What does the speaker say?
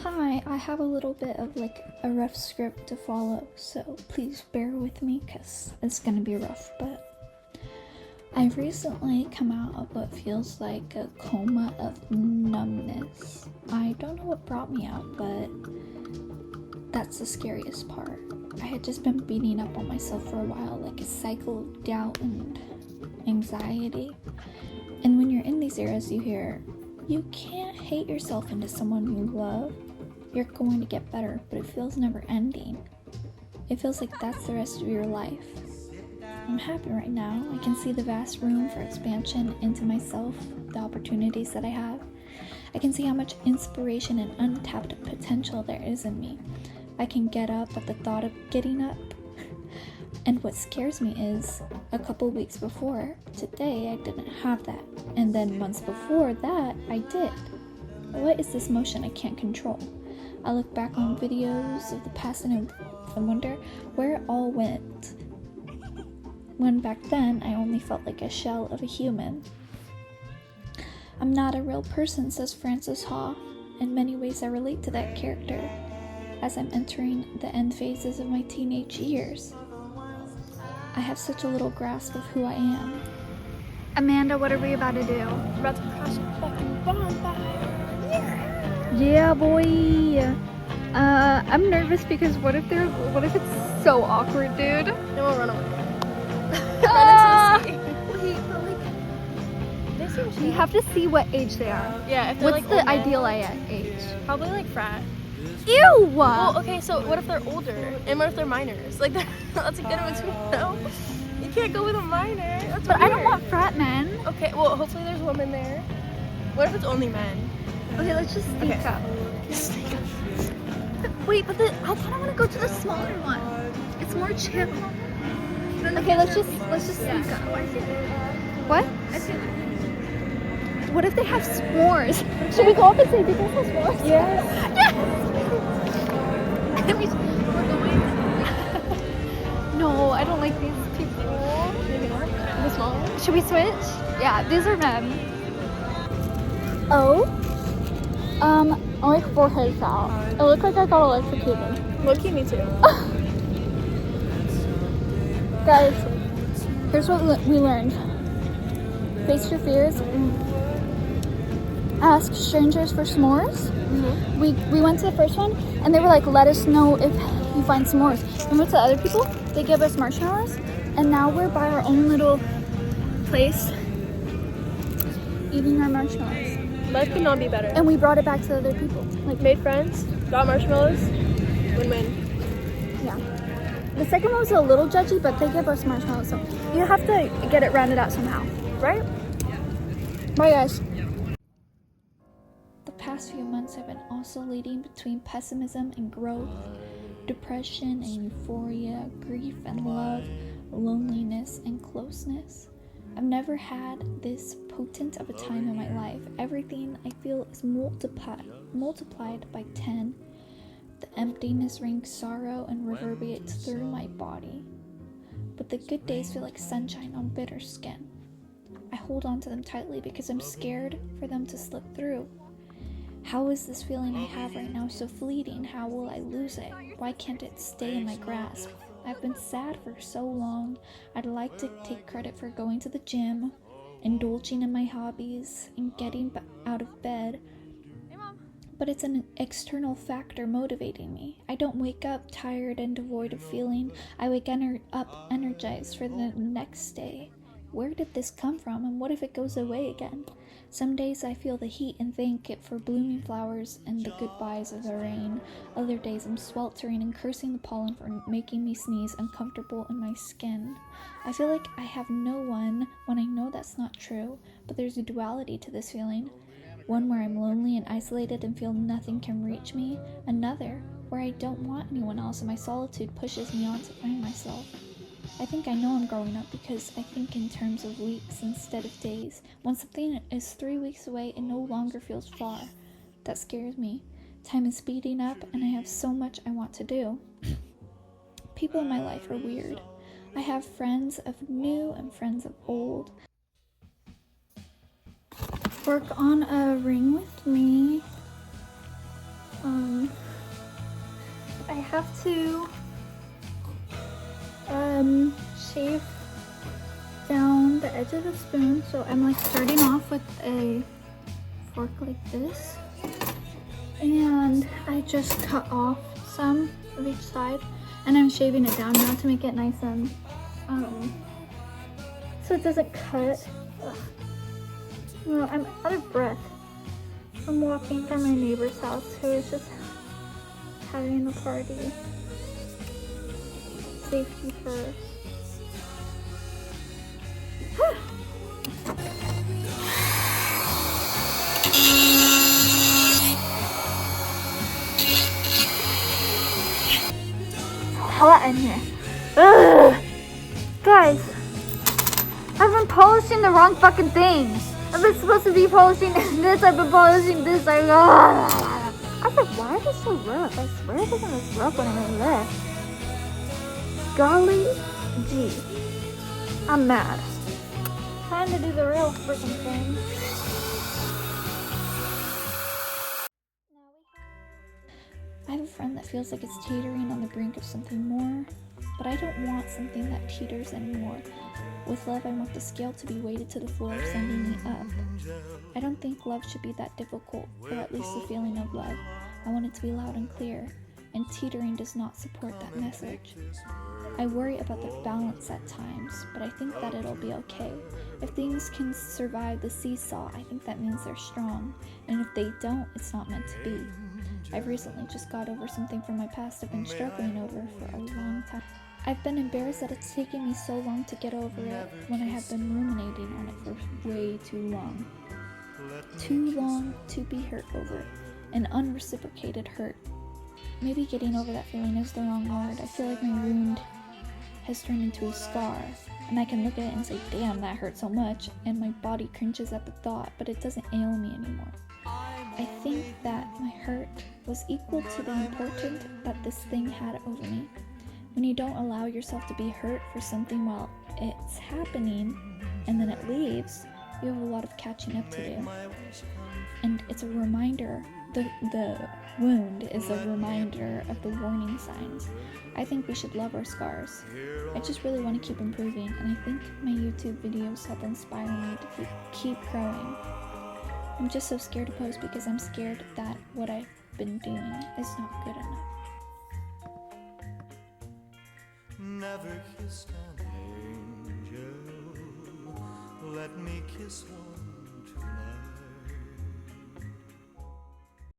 Hi, I have a little bit of like a rough script to follow, so please bear with me because it's gonna be rough, but I've recently come out of what feels like a coma of numbness. I don't know what brought me out, but that's the scariest part. I had just been beating up on myself for a while, like a cycle of doubt and anxiety. And when you're in these eras, you hear, you can't hate yourself into someone you love. You're going to get better, but it feels never ending. It feels like that's the rest of your life. I'm happy right now. I can see the vast room for expansion into myself, the opportunities that I have. I can see how much inspiration and untapped potential there is in me. I can get up at the thought of getting up. And what scares me is, a couple weeks before today, I didn't have that. And then months before that, I did. What is this motion I can't control? I look back on videos of the past and wonder where it all went. When back then, I only felt like a shell of a human. I'm not a real person, says Frances Ha. In many ways, I relate to that character as I'm entering the end phases of my teenage years. I have such a little grasp of who I am. Amanda, what are we about to do? We're about to crash a fucking bonfire. Yeah, boy. I'm nervous because what if it's so awkward, dude? Then we'll run away. Ah! Run into the sea. Wait, but like, they seem chill. You have to see what age they are. Yeah, if they're What's like the older, ideal age? Probably like frat. Ew! Well, okay, so what if they're older? And what if they're minors? Like, that's a good in between, no? You can't go with a minor. That's But weird. I don't want frat men. Okay, well, hopefully there's women there. What if it's only men? Okay, let's just sneak Okay. up. Wait, but I kind of want to go to the smaller one. It's more chill. Okay, let's just sneak up. What? What if they have s'mores? Should we go up and say, do you guys have s'mores? Yes. We're going. No, I don't like these people. Maybe not. The small one? Should we switch? Yeah, these are men. Oh? My forehead's out. It looks like I got electrocuted. Low-key, me too. Guys, here's what we learned. Face your fears. Ask strangers for s'mores. Mm-hmm. We went to the first one, and they were like, let us know if you find s'mores. We went to the other people, they gave us marshmallows, and now we're by our own little place eating our marshmallows. Life could not be better. And we brought it back to the other people. Like, Made friends, got marshmallows, win-win. yeah. The second one was a little judgy, but they gave us marshmallows, so you have to get it rounded out somehow, right? Bye, guys. The past few months have been oscillating between pessimism and growth, depression and euphoria, grief and love, loneliness and closeness. I've never had this potent of a time in my life. Everything I feel is multiplied by 10. The emptiness rings sorrow and reverberates through my body. But the good days feel like sunshine on bitter skin. I hold on to them tightly because I'm scared for them to slip through. How is this feeling I have right now so fleeting? How will I lose it? Why can't it stay in my grasp? I've been sad for so long. I'd like to take credit for going to the gym, indulging in my hobbies, and getting out of bed. But it's an external factor motivating me. I don't wake up tired and devoid of feeling. I wake up energized for the next day. Where did this come from, and what if it goes away again? Some days I feel the heat and thank it for blooming flowers and the goodbyes of the rain. Other days I'm sweltering and cursing the pollen for making me sneeze uncomfortable in my skin. I feel like I have no one when I know that's not true, but there's a duality to this feeling. One where I'm lonely and isolated and feel nothing can reach me. Another where I don't want anyone else and my solitude pushes me on to find myself. I think I know I'm growing up because I think in terms of weeks instead of days. When something is 3 weeks away, it no longer feels far. That scares me. Time is speeding up and I have so much I want to do. People in my life are weird. I have friends of new and friends of old. Work on a ring with me. I have to shave down the edge of the spoon, so I'm like starting off with a fork like this, and I just cut off some of each side, and I'm shaving it down now to make it nice and so it doesn't cut. Ugh. You know, I'm out of breath. I'm walking from my neighbor's house who is just having a party. Safety first. Hot in here. Ugh. Guys, I've been polishing the wrong fucking thing. I've been supposed to be polishing this, I've been polishing this, I was like, why is it so rough? I swear it wasn't this rough when I left. Golly gee. I'm mad. Time to do the real freaking thing. I have a friend that feels like it's teetering on the brink of something more, but I don't want something that teeters anymore. With love, I want the scale to be weighted to the floor, sending me up. I don't think love should be that difficult, or at least the feeling of love. I want it to be loud and clear, and teetering does not support that message. I worry about the balance at times, but I think that it'll be okay. If things can survive the seesaw, I think that means they're strong, and if they don't, it's not meant to be. I've recently just got over something from my past I've been struggling over for a long time. I've been embarrassed that it's taken me so long to get over it when I have been ruminating on it for way too long. Too long to be hurt over it. An unreciprocated hurt. Maybe getting over that feeling is the wrong word. I feel like my wound has turned into a scar, and I can look at it and say, damn, that hurt so much, and my body cringes at the thought, but it doesn't ail me anymore. I think that my hurt was equal to the importance that this thing had over me. When you don't allow yourself to be hurt for something while it's happening, and then it leaves, you have a lot of catching up to do. And it's a reminder, the wound is a reminder of the warning signs. I think we should love our scars. I just really want to keep improving, and I think my YouTube videos help inspire me to keep growing. I'm just so scared to post because I'm scared that what I've been doing is not good enough. Never kissed an angel. Let me kiss one.